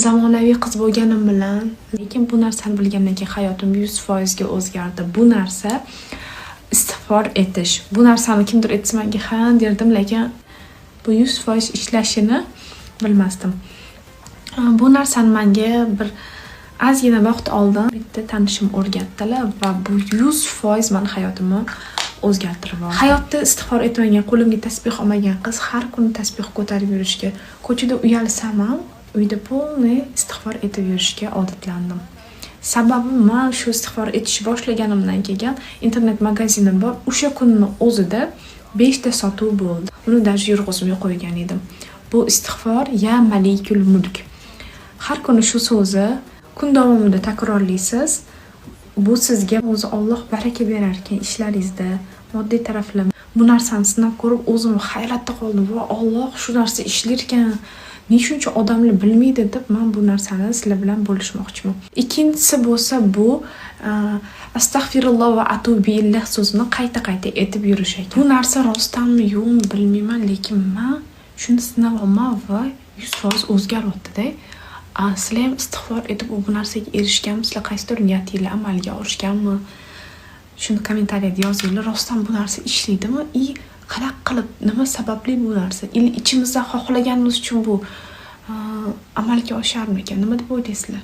zamonaviy qiz bo'lganim bilan, lekin bu narsani bilgandan keyin hayotim 100% ga o'zgardi. Bu narsa istig'for etish. Bu narsani kimdir aytsa menga ha derdim, lekin bu 100% ishlashini bilmasdim. Bu narsani menga bir ozgina vaqt oldin bitta tanishim o'rgatdilar va bu 100% men hayotimni o'zgartirib oldi. Hayotda istig'for etmagan, qo'limga tasbih olmagan qiz har kuni tasbih ko'tarib yurishga, ko'chada uyalsam ham uyda polniy istig'for etib yurishga odatlandim. Sababi men shu istig'for etish boshlaganimdan keyin internet magazinim bor. O'sha kunning o'zida 5 ta sotuv bo'ldi. Uni даже yurg'izmay qo'ygan edim. Bu istig'for ya malikul mulk. Har kuni shu so'zni kun davomida takrorlaysiz. Bu sizga o'zi Alloh baraka berar ekan ishlaringizda, moddiy taraflama. Bu narsani sinab ko'rib o'zim hayratda qoldim. Va Alloh shu narsa ishlar ekan. Nechuncha odamlar bilmaydi deb men bu narsani sizlar bilan bo'lishmoqchiman. Ikkinchisi bo'lsa bu astagfirulloh va atubu illah so'zini qayta aytib yurish ekan. Bu narsa rostdanmi yo'qmi bilmayman, lekin men shuni sinab olman va 100% o'zgaryapti-da. Sizlar ham istig'for etib bu narsaga erishganmisizlar? Qaysidir niyatingizni amalga oshganmi? Shuni kommentariyada yozinglar. Rostdan bu narsa ishlaydimi? Qanaqa qilib, nima sababli bu narsa? Ichimizda xohlaganimiz uchun bu amalga osharmikan? Nima deb o'ylaysizlar?